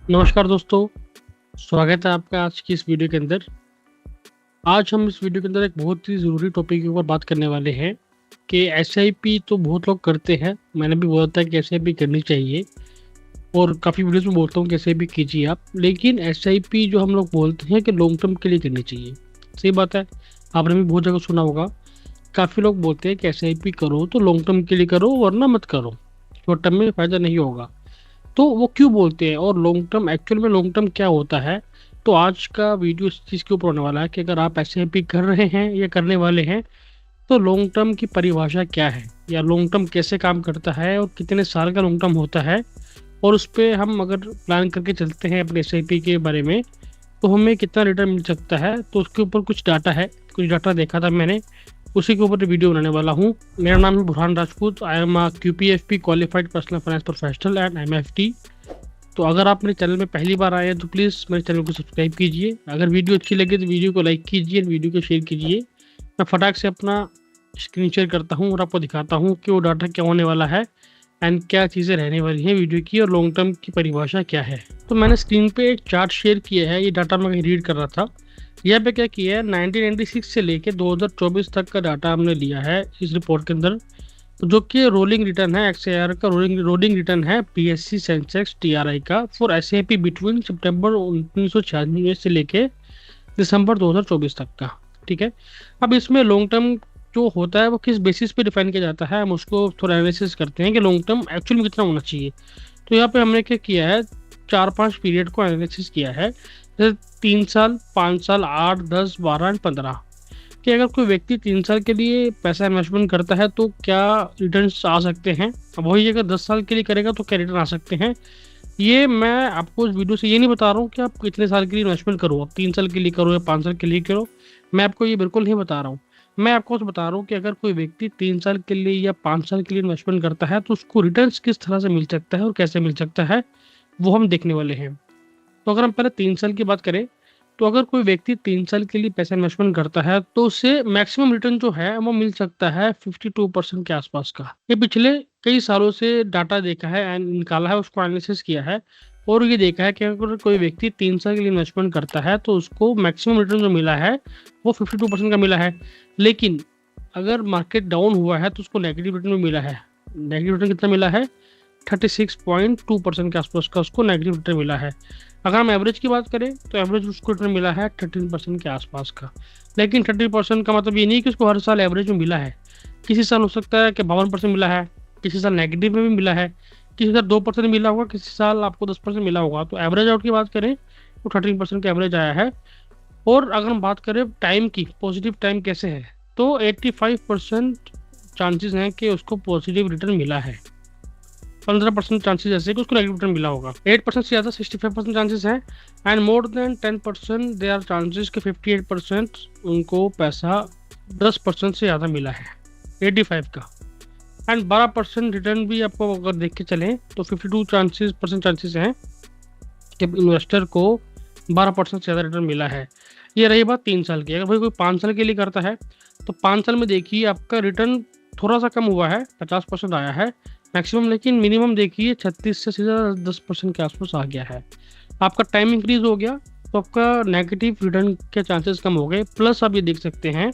नमस्कार दोस्तों, स्वागत है आपका आज की इस वीडियो के अंदर। आज हम इस वीडियो के अंदर एक बहुत ही ज़रूरी टॉपिक के ऊपर बात करने वाले हैं कि एसआईपी तो बहुत लोग करते हैं। मैंने भी बोला था कि एसआईपी करनी चाहिए और काफ़ी वीडियोज़ में बोलता हूँ कि एसआईपी कीजिए आप। लेकिन एसआईपी जो हम लोग बोलते हैं कि लॉन्ग टर्म के लिए करनी चाहिए। सही बात है, आपने भी बहुत जगह सुना होगा। काफ़ी लोग बोलते हैं कि एसआईपी करो तो लॉन्ग टर्म के लिए करो वरना मत करो, शॉर्ट टर्म में फ़ायदा नहीं होगा। तो वो क्यों बोलते हैं और लॉन्ग टर्म एक्चुअल में लॉन्ग टर्म क्या होता है। तो आज का वीडियो इस चीज़ के ऊपर होने वाला है कि अगर आप एसआईपी कर रहे हैं या करने वाले हैं तो लॉन्ग टर्म की परिभाषा क्या है या लॉन्ग टर्म कैसे काम करता है और कितने साल का लॉन्ग टर्म होता है। और उस पर हम अगर प्लान करके चलते हैं अपने एसआईपी के बारे में तो हमें कितना रिटर्न मिल सकता है। तो उसके ऊपर कुछ डाटा है, कुछ डाटा देखा था मैंने, उसी के ऊपर वीडियो बनाने वाला हूँ। मेरा नाम है Burhan Rajput. I am a QPFP qualified personal finance professional and MFT। तो अगर आप मेरे चैनल में पहली बार आए हैं तो प्लीज़ मेरे चैनल को सब्सक्राइब कीजिए। अगर वीडियो अच्छी लगे तो वीडियो को लाइक कीजिए, वीडियो को शेयर कीजिए। मैं फटाक से अपना स्क्रीन शेयर करता हूँ और आपको दिखाता हूँ कि वो डाटा क्या होने वाला है एंड क्या चीज़ें रहने वाली हैं वीडियो की और लॉन्ग टर्म की परिभाषा क्या है। तो मैंने स्क्रीन पे एक चार्ट शेयर किया है, ये डाटा मैं कहीं रीड कर रहा था। यहाँ पे क्या किया है, 1996 से लेके 2024 तक का डाटा हमने लिया है इस रिपोर्ट के अंदर। तो जो कि रोलिंग रिटर्न है, XAR का रोलिंग रिटर्न है PSC सेंसेक्स TRI का फॉर SIP बिटवीन सितंबर 1996 से लेके दिसंबर 2024 तक का। ठीक है, अब इसमें लॉन्ग टर्म जो होता है वो किस बेसिस पे डिफाइन किया जाता है, हम उसको थोड़ा एनालिसिस करते हैं कि लॉन्ग टर्म एक्चुअल में कितना होना चाहिए। तो यहाँ पे हमने क्या किया है, 4-5 पीरियड को एनालिसिस किया है, जैसे 3 साल, 5 साल, 8, 10, 12 एंड 15। कि अगर कोई व्यक्ति 3 साल के लिए पैसा इन्वेस्टमेंट करता है तो क्या रिटर्न्स आ सकते हैं। अब वही अगर 10 साल के लिए करेगा तो क्या रिटर्न आ सकते हैं। ये मैं आपको इस वीडियो से ये नहीं बता रहा हूँ कि आप कितने साल के लिए इन्वेस्टमेंट करो, आप 3 साल के लिए करो या 5 साल के लिए करो। मैं आपको ये बिल्कुल नहीं बता रहा हूँ। मैं आपको बता रहा हूँ कि अगर कोई व्यक्ति 3 साल के लिए या 5 साल के लिए इन्वेस्टमेंट करता है तो उसको रिटर्न्स किस तरह से मिल सकता है और कैसे मिल सकता है, वो हम देखने वाले हैं। तो अगर हम पहले 3 साल की बात करें तो अगर कोई व्यक्ति 3 साल के लिए पैसा इन्वेस्टमेंट करता है तो उसे मैक्सिमम रिटर्न जो है वो मिल सकता है 52% के आसपास का। ये पिछले कई सालों से डाटा देखा है एंड निकाला है, उसको एनालिसिस किया है और ये देखा है कि अगर कोई व्यक्ति 3 साल के लिए इन्वेस्टमेंट करता है तो उसको मैक्सिमम रिटर्न जो मिला है वो 52% का मिला है। लेकिन अगर मार्केट डाउन हुआ है तो उसको नेगेटिव रिटर्न भी मिला है। नेगेटिव रिटर्न कितना मिला है, 36.2% के आसपास का उसको नेगेटिव रिटर्न मिला है। अगर हम एवरेज की बात करें तो एवरेज उसको रिटर्न मिला है 13% के आसपास का। लेकिन 30% का मतलब ये नहीं कि उसको हर साल एवरेज में मिला है। किसी साल हो सकता है कि 52% मिला है, किसी साल नेगेटिव में भी मिला है, किसी साल 2% मिला होगा, किसी साल आपको 10% मिला होगा। तो एवरेज आउट की बात करें तो 13% का एवरेज आया है। और अगर हम बात करें टाइम की, पॉजिटिव टाइम कैसे है, तो 85% चांसेस हैं कि उसको पॉजिटिव रिटर्न मिला है। 15% चांसेस ऐसे कि उसको नेगेटिव रिटर्न मिला होगा। 8% से ज़्यादा 65% चांसेस हैं and more than 10% they are chances कि 58% उनको पैसा 10% से ज़्यादा मिला है 85 का। एंड 12% रिटर्न भी आपको अगर देख के चलें तो 52% चांसेस हैं कि इन्वेस्टर को 12% से ज़्यादा रिटर्न मिला है। ये रही बात 3 साल की। अगर भाई कोई 5 साल के लिए करता है तो 5 साल में देखिए आपका रिटर्न थोड़ा सा कम हुआ है, 50% आया है मैक्सिमम, लेकिन मिनिमम देखिए 36 से सीधा 10% के आसपास आ गया है। आपका टाइम इंक्रीज हो गया तो आपका नेगेटिव रिटर्न के चांसेस कम हो गए। प्लस आप ये देख सकते हैं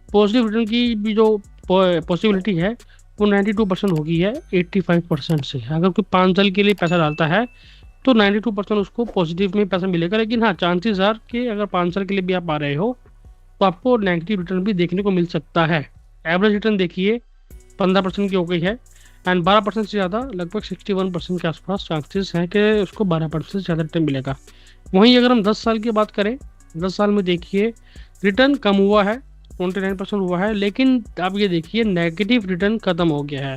पॉजिटिव रिटर्न की भी जो पॉसिबिलिटी है वो 92% हो गई है 85% से। अगर कोई 5 साल के लिए पैसा डालता है तो 92% उसको पॉजिटिव में पैसा मिलेगा। लेकिन हाँ, चांसेस आर कि अगर 5 साल के लिए भी आप आ रहे हो तो आपको नेगेटिव रिटर्न भी देखने को मिल सकता है। एवरेज रिटर्न देखिए 15% की हो गई है एंड 12% से ज़्यादा लगभग 61% के आसपास चांसेस हैं कि उसको 12% से ज़्यादा रिटर्न मिलेगा। वहीं अगर हम 10 साल की बात करें, 10 साल में देखिए रिटर्न कम हुआ है, 29% हुआ है, लेकिन आप ये देखिए नेगेटिव रिटर्न ख़त्म हो गया है।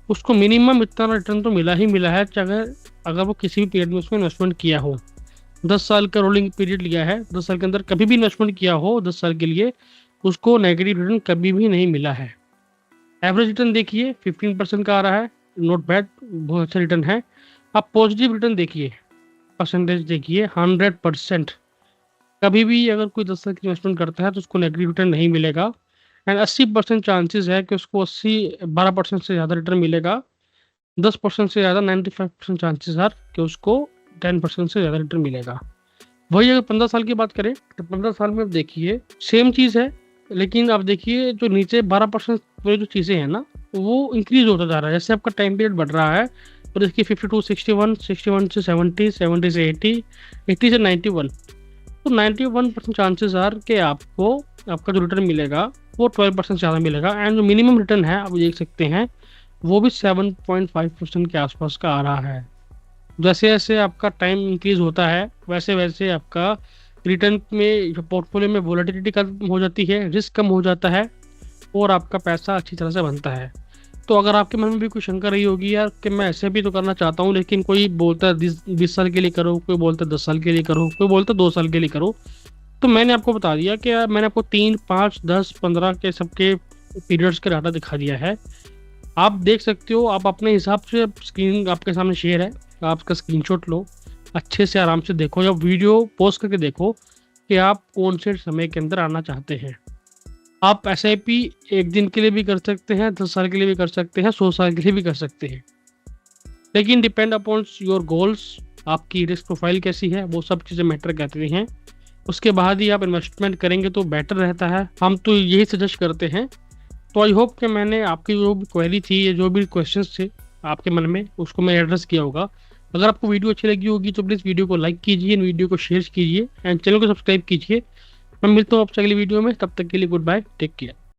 उसको मिनिमम इतना रिटर्न तो मिला ही मिला है, अगर अगर वो किसी भी पीरियड में उसमें इन्वेस्टमेंट किया हो। 10 साल का रोलिंग पीरियड लिया है, 10 साल के अंदर कभी भी इन्वेस्टमेंट किया हो 10 साल के लिए, उसको नेगेटिव रिटर्न कभी भी नहीं मिला है। एवरेज रिटर्न देखिए 15% का आ रहा है, नॉट बैड, बहुत अच्छा रिटर्न है। आप पॉजिटिव रिटर्न देखिए, परसेंटेज देखिए 100%। कभी भी अगर कोई 10 साल की इन्वेस्टमेंट करता है तो उसको नेगेटिव रिटर्न नहीं मिलेगा एंड 80% चांसेस है कि उसको 12% से ज़्यादा रिटर्न मिलेगा। 10% से ज़्यादा 95% चांसेस आर कि उसको 10% से ज़्यादा रिटर्न मिलेगा। वही अगर 15 साल की बात करें तो 15 साल में आप देखिए सेम चीज़ है, लेकिन आप देखिए जो नीचे 12% वाली जो चीज़ें हैं ना, वो इंक्रीज़ होता जा रहा है। जैसे आपका टाइम पीरियड बढ़ रहा है और इसकी 52, 61, 61 से 70, 70 से 80, 80 से 91, तो 91% चांसेस आर कि आपको आपका जो रिटर्न मिलेगा वो 12% ज़्यादा मिलेगा। एंड जो मिनिमम रिटर्न है आप देख सकते हैं वो भी 7.5% के आसपास का आ रहा है। जैसे जैसे आपका टाइम इंक्रीज होता है वैसे वैसे आपका रिटर्न में पोर्टफोलियो में वोलेटिलिटी कम हो जाती है, रिस्क कम हो जाता है और आपका पैसा अच्छी तरह से बनता है। तो अगर आपके मन में भी कोई शंका रही होगी यार कि मैं ऐसे भी तो करना चाहता हूँ, लेकिन कोई बोलता है 20 साल के लिए करो, कोई बोलता है 10 साल के लिए करो, कोई बोलता है 2 साल के लिए करो, तो मैंने आपको बता दिया कि यार मैंने आपको 3, 5, 10, 15 के सबके पीरियड्स का डाटा दिखा दिया है। आप देख सकते हो, आप अपने हिसाब से स्क्रीन आपके सामने शेयर है, आप उसका स्क्रीनशॉट लो, अच्छे से आराम से देखो या वीडियो पॉज करके देखो कि आप कौन से समय के अंदर आना चाहते हैं। आप एसआईपी 1 दिन के लिए भी कर सकते हैं, 10 साल के लिए भी कर सकते हैं, 100 साल के लिए भी कर सकते हैं, लेकिन डिपेंड अपॉन योर गोल्स, आपकी रिस्क प्रोफाइल कैसी है, वो सब चीज़ें मैटर करती हैं। उसके बाद ही आप इन्वेस्टमेंट करेंगे तो बेटर रहता है। हम तो यही सजेस्ट करते हैं। तो आई होप कि मैंने आपकी जो भी क्वेरी थी या जो भी क्वेश्चंस थे आपके मन में उसको मैं एड्रेस किया होगा। अगर आपको वीडियो अच्छी लगी होगी तो प्लीज़ वीडियो को लाइक कीजिए, वीडियो को शेयर कीजिए एंड चैनल को सब्सक्राइब कीजिए। मैं मिलता हूँ आपसे अगली वीडियो में, तब तक के लिए गुड बाय, टेक केयर।